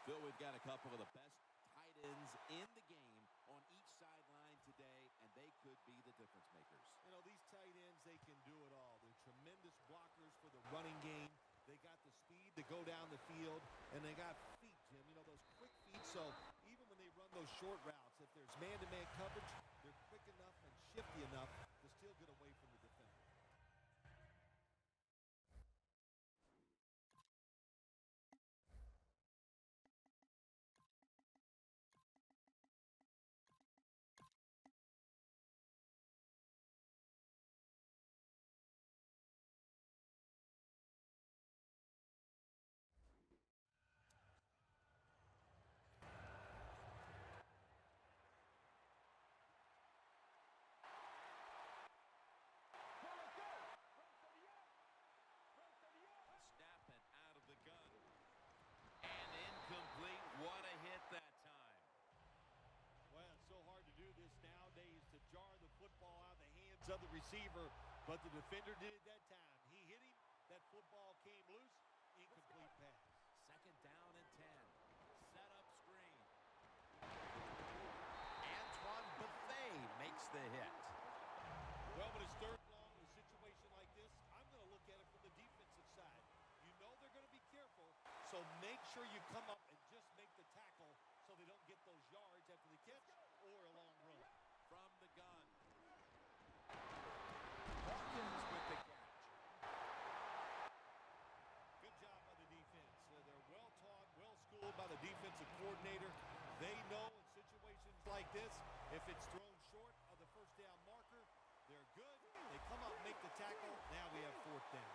Phil, we've got a couple of the best tight ends in the game on each sideline today, and they could be the difference makers. You know, these tight ends, they can do it all. They're tremendous blockers for the running game. They got the speed to go down the field, and they got feet, Jim. You know, those quick feet. So even when they run those short routes, if there's man-to-man coverage, they're quick enough and shifty enough to still get away from the defender. Snapping out of the gun. And incomplete. What a hit that time. Well, it's so hard to do this nowadays, to jar the football out of the hands of the receiver, but the defender did it that time. He hit him. That football came loose. Incomplete pass. Second down and 10. Set up screen. Antoine Buffet makes the hit. Well, when it's third long in a situation like this, I'm going to look at it from the defensive side. You know they're going to be careful, so make sure you come up and just make the tackle so they don't get those yards after the catch or a long run. From the gun. Hawkins with the catch. Good job by the defense. They're well-taught, well-schooled by the defensive coordinator. They know in situations like this, if it's thrown short of the first down marker, they're good. They come up, make the tackle. Now we have fourth down.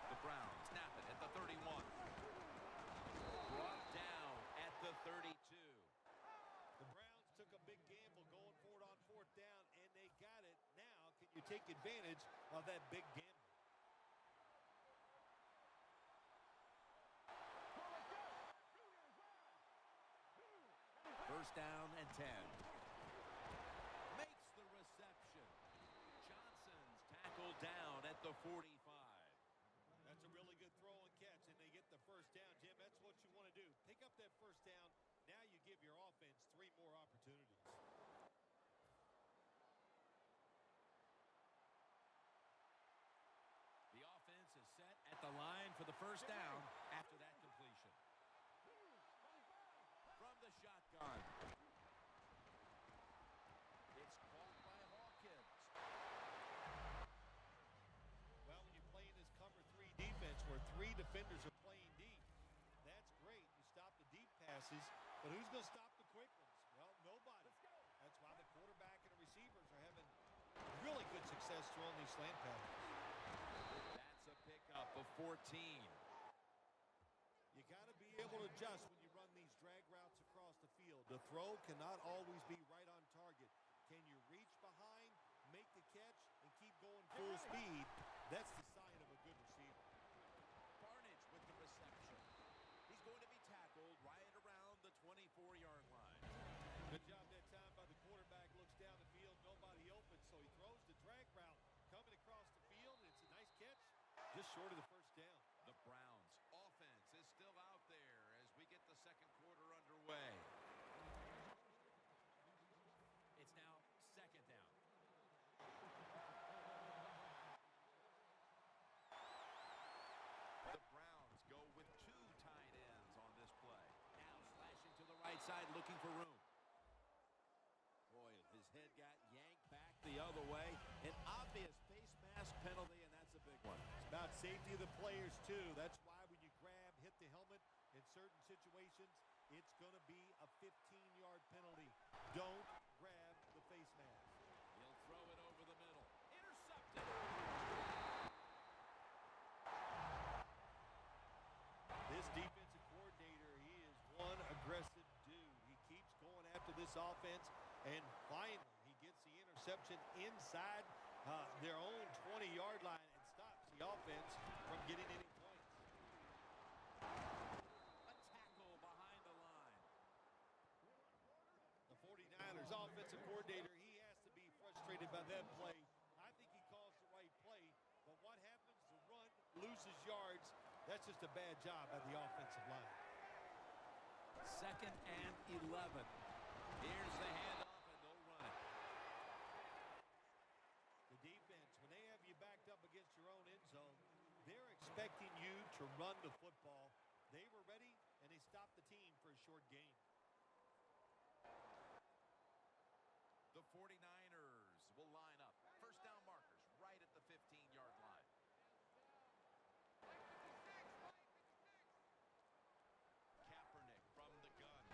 The Browns snap it at the 31. Brought down at the 32. The Browns took a big gamble going for it on fourth down, and they got it. Now, can you take advantage of that big gamble? First down and 10. Makes the reception. Johnson's tackled down at the 45. That's a really good throw and catch, and they get the first down. Jim, that's what you want to do. Pick up that first down. Now you give your offense 3 more opportunities. The offense is set at the line for the first down after that completion. From the shotgun. It's caught by Hawkins. Well, when you play in this cover 3 defense where 3 defenders are playing deep, that's great. You stop the deep passes, but who's going to stop the quick ones? Well, nobody. That's why the quarterback and the receivers are having really good success throwing these slant patterns. That's a pickup of 14. You got to be able to adjust when you run these drag routes across the field. The throw cannot always be right on target. Can you reach behind, make the catch, and keep going full speed? That's the sign of a good receiver. Barnage with the reception. He's going to be tackled right around the 24-yard line. Good job that time by the quarterback. Looks down the field, nobody open, so he throws the drag route coming across the field, and it's a nice catch, just short of the first down. The Browns' offense is still out there as we get the second quarter underway. It's now second down. The Browns go with 2 tight ends on this play. Now slashing to the right side, looking for room. Boy, his head got yanked back the other way. An obvious face mask penalty, and that's a big one. It's about safety of the players, too. That's why when you grab, hit the helmet in certain situations, it's going to be a 15-yard penalty. Don't grab the face mask. He'll throw it over the middle. Intercepted. This defensive coordinator, he is one aggressive dude. He keeps going after this offense, and finally he gets the interception inside their own 20-yard line and stops the offense from getting any points. A tackle behind the line. The 49ers offensive coordinator, he has to be frustrated by that play. I think he calls the right play, but what happens? The run loses yards. That's just a bad job by the offensive line. 2nd and 11. Here's the handoff, and they'll run it. The defense, when they have you backed up against your own end zone, they're expecting you to run the football. They were ready, and they stopped the team for a short gain. The 49ers will line up. First down markers right at the 15-yard line. Kaepernick from the gun.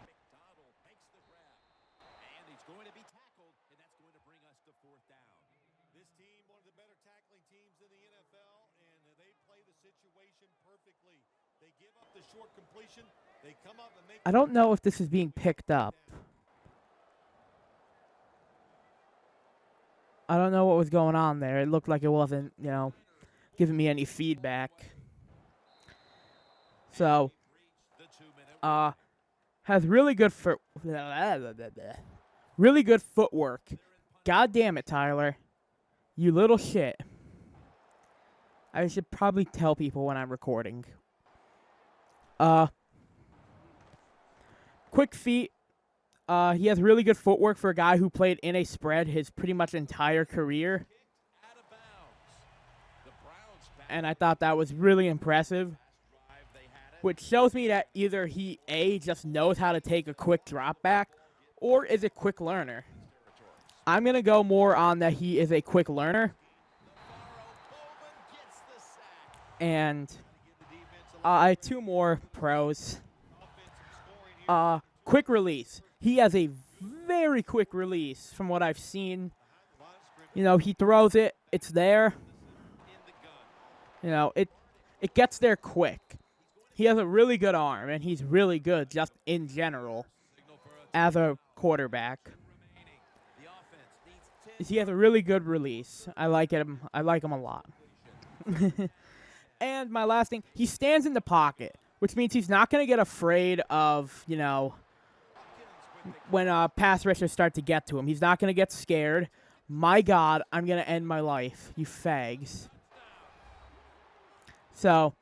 McDonald makes the grab. And he's going to be tackled, and that's going to bring us to 4th down. This team, one of the better tackling teams in the NFL, and they play the situation perfectly. They give up the short completion. They come up and make. I don't know if this is being picked up. I don't know what was going on there. It looked like it wasn't, giving me any feedback. So, has really good footwork. God damn it, Tyler. You little shit. I should probably tell people when I'm recording. Quick feet. He has really good footwork for a guy who played in a spread his pretty much entire career. And I thought that was really impressive. Which shows me that either he, A, just knows how to take a quick drop back, or is a quick learner. I'm going to go more on that he is a quick learner. And I have 2 more pros. Quick release. He has a very quick release from what I've seen. He throws it. It's there. It gets there quick. He has a really good arm, and he's really good just in general as a quarterback. He has a really good release. I like him. I like him a lot. And my last thing, he stands in the pocket, which means he's not going to get afraid of, when pass rushers start to get to him. He's not going to get scared. My God, I'm going to end my life, you fags. So,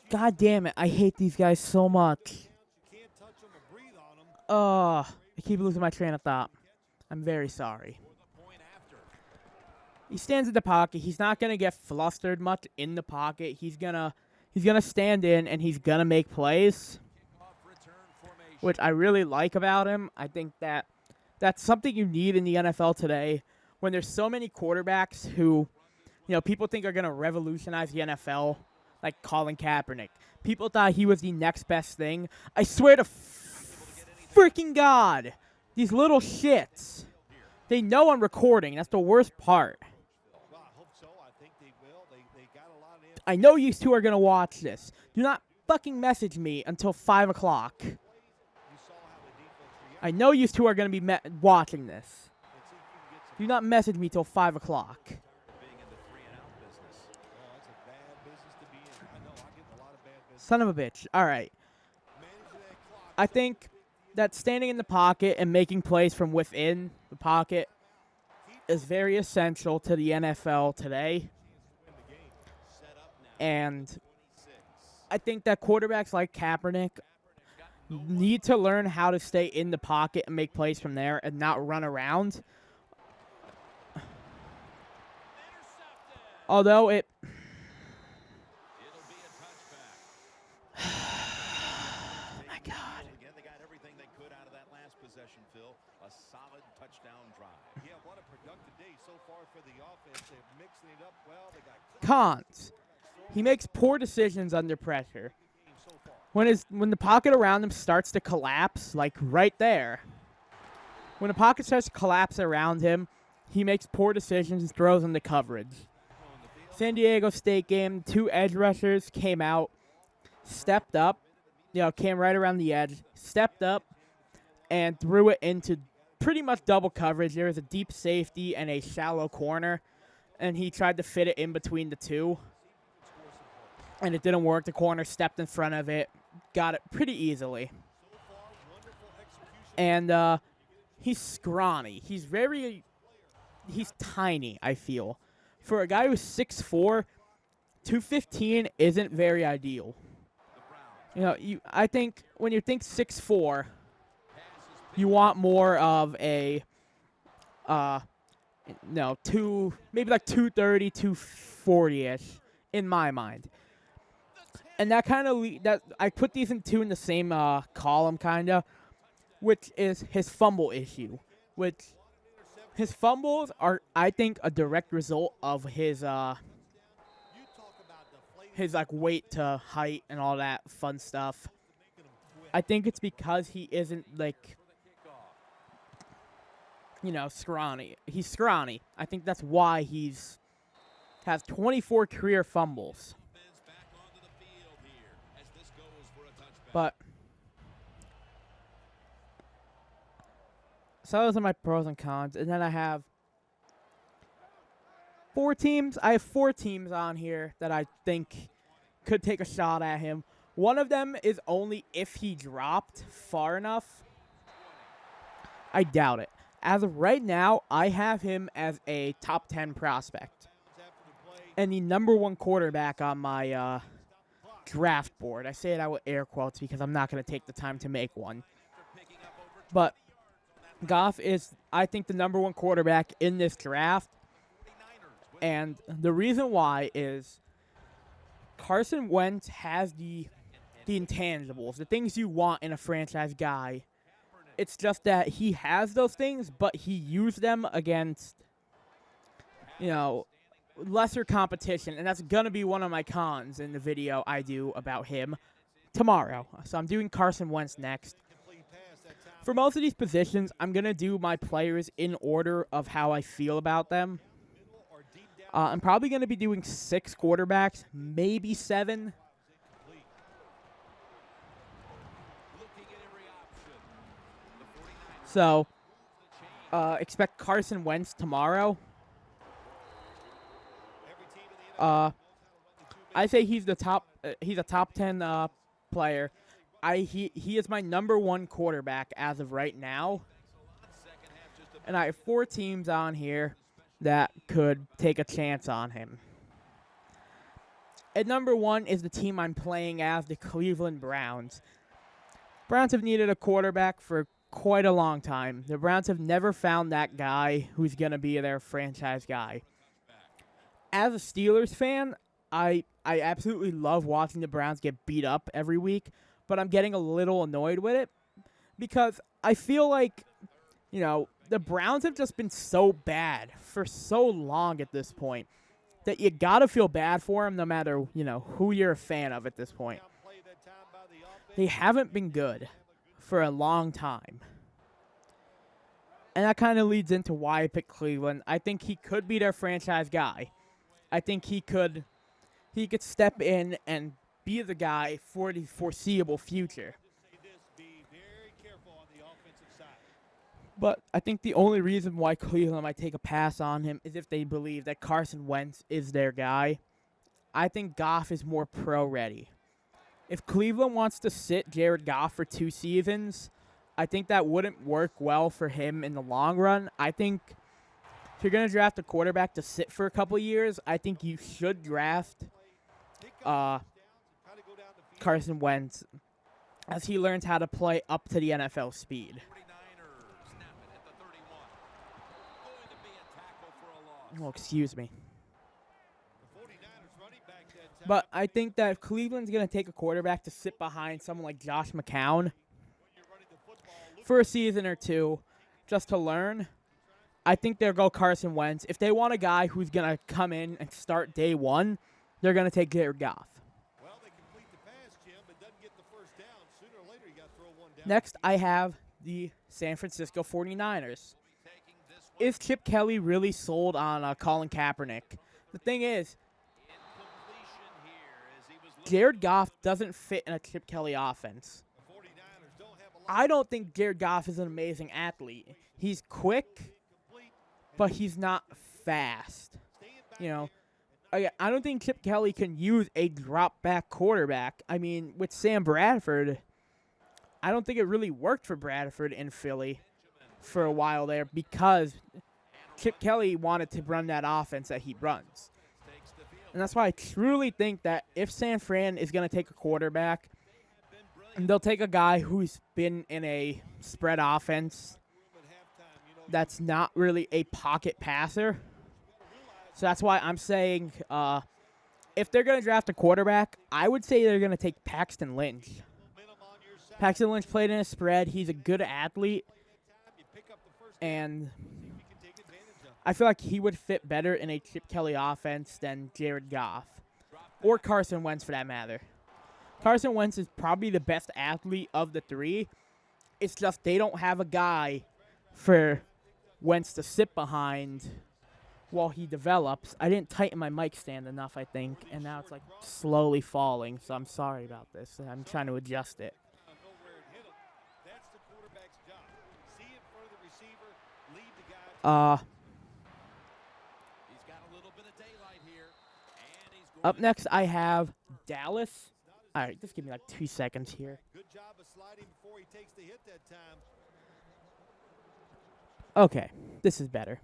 God damn it, I hate these guys so much. I keep losing my train of thought. I'm very sorry. He stands in the pocket. He's not going to get flustered much in the pocket. He's gonna stand in, and he's going to make plays, which I really like about him. I think that's something you need in the NFL today when there's so many quarterbacks who, people think are going to revolutionize the NFL, like Colin Kaepernick. People thought he was the next best thing. I swear to freaking God, these little shits. They know I'm recording. That's the worst part. I know you two are going to watch this. Do not fucking message me until 5 o'clock. I know you two are going to be watching this. Do not message me till 5 o'clock. Son of a bitch. All right. I think that standing in the pocket and making plays from within the pocket is very essential to the NFL today. And I think that quarterbacks like Kaepernick need to learn how to stay in the pocket and make plays from there and not run around. Although it... my God. Again, they got everything they could out of that last possession, Phil. A solid touchdown drive. Yeah, what a productive day so far for the offense. They're mixing it up well. They got Cons. He makes poor decisions under pressure. When the pocket around him starts to collapse, like right there. When the pocket starts to collapse around him, he makes poor decisions and throws into coverage. San Diego State game, 2 edge rushers came out, stepped up, came right around the edge, stepped up, and threw it into pretty much double coverage. There was a deep safety and a shallow corner, and he tried to fit it in between the two. And it didn't work. The corner stepped in front of it, got it pretty easily. And he's scrawny. He's tiny, I feel. For a guy who's 6'4", 215 isn't very ideal. I think when you think 6'4", you want more of a, maybe like 230, 240-ish in my mind. And that kind of that I put these two in the same column, kind of, which is his fumble issue. Which his fumbles are, I think, a direct result of his weight to height and all that fun stuff. I think it's because he isn't scrawny. He's scrawny. I think that's why has 24 career fumbles. But so those are my pros and cons. And then I have 4 teams. I have 4 teams on here that I think could take a shot at him. One of them is only if he dropped far enough. I doubt it. As of right now, I have him as a top 10 prospect and the number 1 quarterback on my draft board. I say that with air quotes because I'm not going to take the time to make one. But Goff is, I think, the number 1 quarterback in this draft. And the reason why is Carson Wentz has the intangibles, the things you want in a franchise guy. It's just that he has those things, but he used them against, lesser competition. And that's going to be one of my cons in the video I do about him tomorrow. So I'm doing Carson Wentz next. For most of these positions, I'm going to do my players in order of how I feel about them. I'm probably going to be doing 6 quarterbacks, maybe 7. So, expect Carson Wentz tomorrow. I say he's the top. He's a top 10 player. He is my number 1 quarterback as of right now. And I have 4 teams on here that could take a chance on him. At number 1 is the team I'm playing as, the Cleveland Browns. Browns have needed a quarterback for quite a long time. The Browns have never found that guy who's going to be their franchise guy. As a Steelers fan, I absolutely love watching the Browns get beat up every week, but I'm getting a little annoyed with it because I feel like, the Browns have just been so bad for so long at this point that you got to feel bad for them no matter, who you're a fan of at this point. They haven't been good for a long time. And that kind of leads into why I picked Cleveland. I think he could be their franchise guy. I think he could step in and be the guy for the foreseeable future. But I think the only reason why Cleveland might take a pass on him is if they believe that Carson Wentz is their guy. I think Goff is more pro-ready. If Cleveland wants to sit Jared Goff for 2 seasons, I think that wouldn't work well for him in the long run. I think if you're going to draft a quarterback to sit for a couple years, I think you should draft Carson Wentz as he learns how to play up to the NFL speed. Oh, excuse me. But I think that if Cleveland's going to take a quarterback to sit behind someone like Josh McCown for a season or 2 just to learn, I think they'll go Carson Wentz. If they want a guy who's going to come in and start day 1, they're going to take Jared Goff. Next, I have the San Francisco 49ers. Is Chip Kelly really sold on Colin Kaepernick? The thing is, Jared Goff doesn't fit in a Chip Kelly offense. I don't think Jared Goff is an amazing athlete. He's quick, but he's not fast. I don't think Chip Kelly can use a drop-back quarterback. I mean, with Sam Bradford, I don't think it really worked for Bradford in Philly for a while there because Chip Kelly wanted to run that offense that he runs. And that's why I truly think that if San Fran is going to take a quarterback, they'll take a guy who's been in a spread offense that's not really a pocket passer. So that's why I'm saying if they're going to draft a quarterback, I would say they're going to take Paxton Lynch. Paxton Lynch played in a spread. He's a good athlete. And I feel like he would fit better in a Chip Kelly offense than Jared Goff. Or Carson Wentz, for that matter. Carson Wentz is probably the best athlete of the three. It's just they don't have a guy for Wentz to sit behind while he develops. I didn't tighten my mic stand enough, I think, and now it's like slowly falling, so I'm sorry about this. I'm trying to adjust it. Up next, I have Dallas. All right, just give me like 2 seconds here. Good job of sliding before he takes the hit that time. Okay, this is better.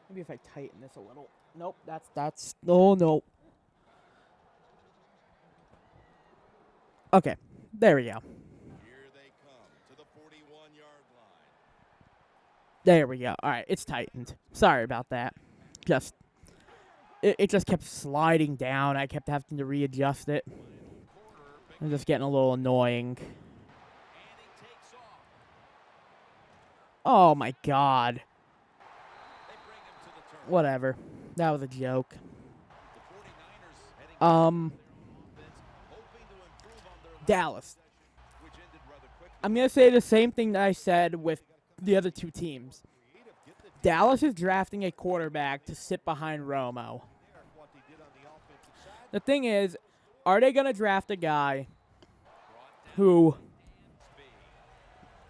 Maybe if I tighten this a little. Nope, that's no. Okay, there we go. Here they come to the 41-yard line. There we go. All right, it's tightened. Sorry about that. It just kept sliding down. I kept having to readjust it. I'm just getting a little annoying. Oh my God. Whatever. That was a joke. Dallas. I'm going to say the same thing that I said with the other two teams. Dallas is drafting a quarterback to sit behind Romo. The thing is, are they going to draft a guy who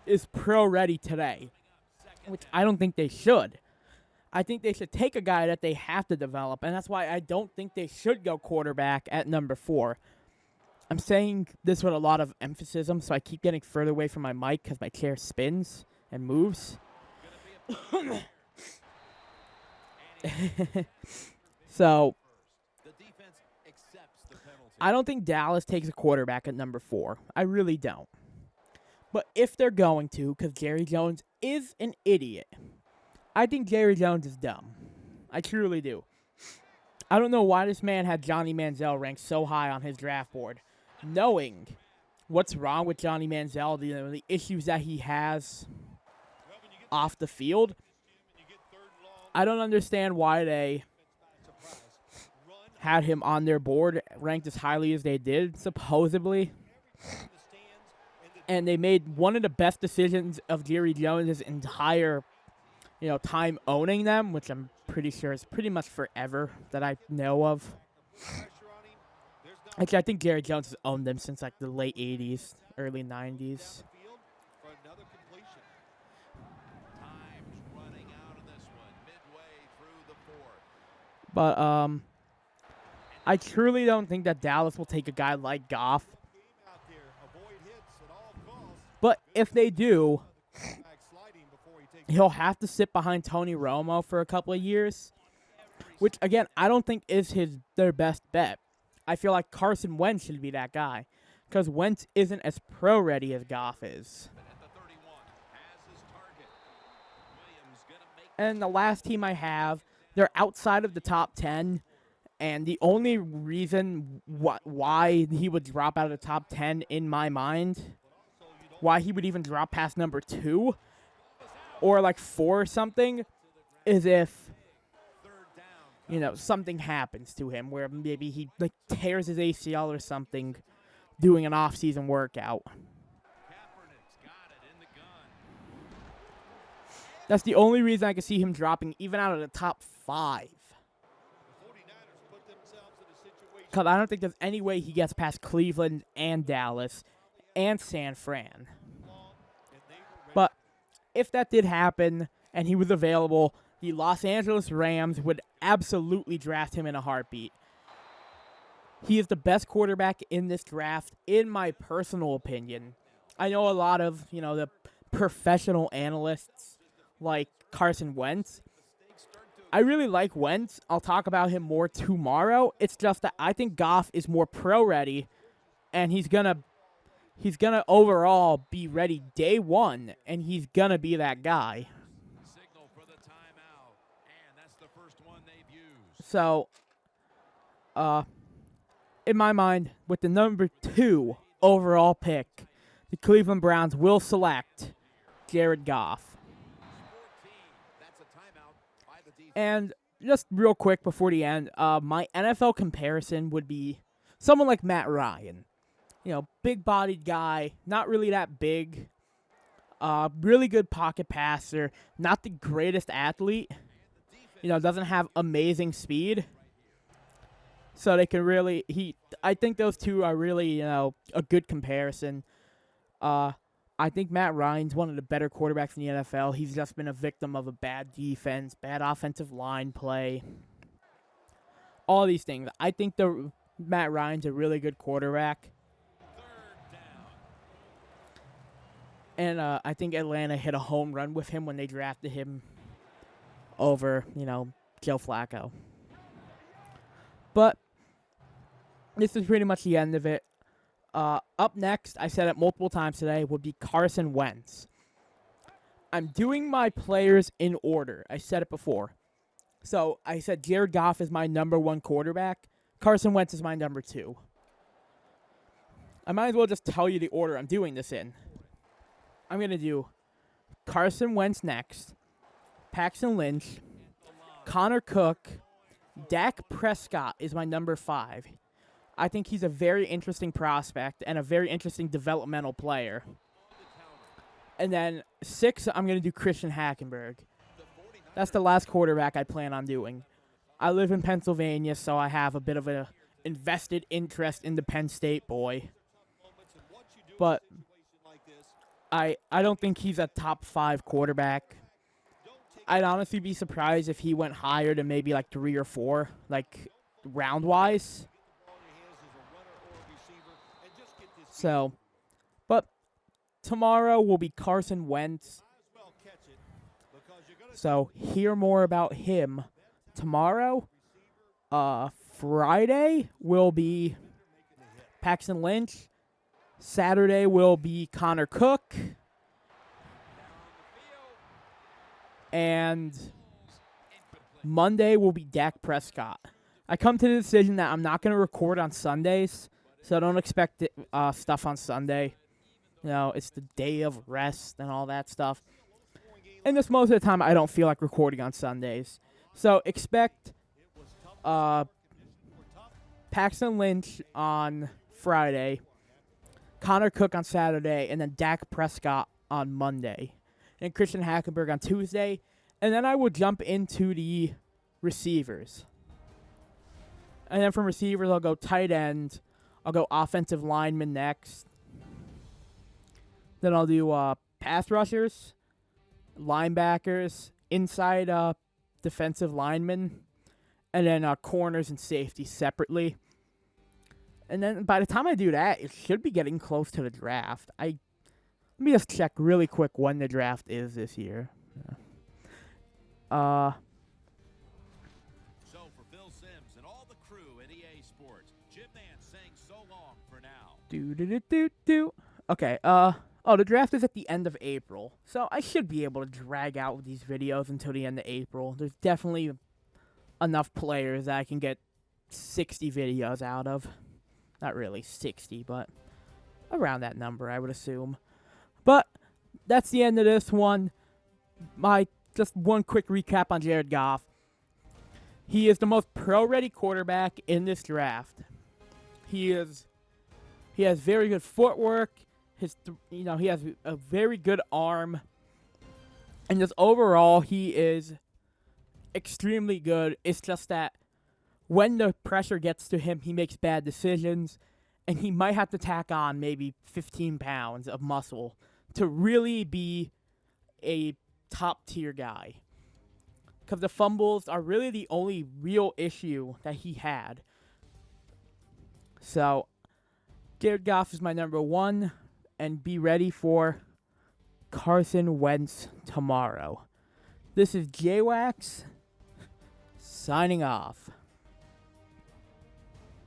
is pro-ready today? Which I don't think they should. I think they should take a guy that they have to develop, and that's why I don't think they should go quarterback at number 4. I'm saying this with a lot of emphasis, so I keep getting further away from my mic because my chair spins and moves. So, I don't think Dallas takes a quarterback at number 4. I really don't. But if they're going to, because Jerry Jones is an idiot, I think Jerry Jones is dumb. I truly do. I don't know why this man had Johnny Manziel ranked so high on his draft board, knowing what's wrong with Johnny Manziel, the issues that he has off the field. I don't understand why they had him on their board ranked as highly as they did, supposedly. And they made one of the best decisions of Jerry Jones' entire, time owning them, which I'm pretty sure is pretty much forever that I know of. Actually, I think Jerry Jones has owned them since like the late 80s, early 90s. But I truly don't think that Dallas will take a guy like Goff. But if they do, he'll have to sit behind Tony Romo for a couple of years, which, again, I don't think is their best bet. I feel like Carson Wentz should be that guy because Wentz isn't as pro-ready as Goff is. And the last team I have, they're outside of the top 10, and the only reason why he would drop out of the top 10 in my mind, why he would even drop past number 2 or like 4 or something, is if, something happens to him where maybe he like tears his ACL or something doing an off-season workout. That's the only reason I can see him dropping even out of the top 5. Because I don't think there's any way he gets past Cleveland and Dallas and San Fran. But if that did happen and he was available, the Los Angeles Rams would absolutely draft him in a heartbeat. He is the best quarterback in this draft, in my personal opinion. I know a lot of, the professional analysts like Carson Wentz I really like Wentz. I'll talk about him more tomorrow. It's just that I think Goff is more pro ready, and he's gonna overall be ready day one, and he's gonna be that guy. Signal for the timeout, and that's the first one they've used. So, in my mind, with the number 2 overall pick, the Cleveland Browns will select Jared Goff. 14. That's a timeout by the defense. And just real quick before the end, my NFL comparison would be someone like Matt Ryan. You know, big-bodied guy, not really that big. Really good pocket passer, not the greatest athlete. You know, doesn't have amazing speed. So they can really, I think those two are really, you know, a good comparison. I think Matt Ryan's one of the better quarterbacks in the NFL. He's just been a victim of a bad defense, bad offensive line play. All these things. I think Matt Ryan's a really good quarterback. And I think Atlanta hit a home run with him when they drafted him over, you know, Joe Flacco. But this is pretty much the end of it. Up next, I said it multiple times today, would be Carson Wentz. I'm doing my players in order. I said it before. So I said Jared Goff is my number 1 quarterback. Carson Wentz is my number 2. I might as well just tell you the order I'm doing this in. I'm going to do Carson Wentz next, Paxton Lynch, Connor Cook, Dak Prescott is my number 5. I think he's a very interesting prospect and a very interesting developmental player. And then 6, I'm going to do Christian Hackenberg. That's the last quarterback I plan on doing. I live in Pennsylvania, so I have a bit of an invested interest in the Penn State boy. But I don't think he's a top 5 quarterback. I'd honestly be surprised if he went higher than maybe like 3 or 4, like round-wise. So, but tomorrow will be Carson Wentz. So, hear more about him tomorrow. Friday will be Paxton Lynch. Saturday will be Connor Cook. And Monday will be Dak Prescott. I come to the decision that I'm not going to record on Sundays, so don't expect stuff on Sunday. You know, it's the day of rest and all that stuff. And just most of the time, I don't feel like recording on Sundays. So expect Paxton Lynch on Friday, Connor Cook on Saturday, and then Dak Prescott on Monday. And Christian Hackenberg on Tuesday. And then I will jump into the receivers. And then from receivers, I'll go tight end. I'll go offensive lineman next. Then I'll do pass rushers, linebackers, inside defensive linemen, and then corners and safeties separately. And then by the time I do that, it should be getting close to the draft. Let me just check really quick when the draft is this year. So for Bill Sims and all the crew at EA Sports, Jim Nance saying so long for now. Okay, the draft is at the end of April. So I should be able to drag out these videos until the end of April. There's definitely enough players that I can get 60 videos out of. Not really 60, but around that number, I would assume. But that's the end of this one. Just one quick recap on Jared Goff. He is the most pro-ready quarterback in this draft. He has very good footwork. He has a very good arm. And just overall, he is extremely good. It's just that when the pressure gets to him, he makes bad decisions. And he might have to tack on maybe 15 pounds of muscle to really be a top-tier guy. Because the fumbles are really the only real issue that he had. So, Jared Goff is my number 1. And be ready for Carson Wentz tomorrow. This is JWax signing off.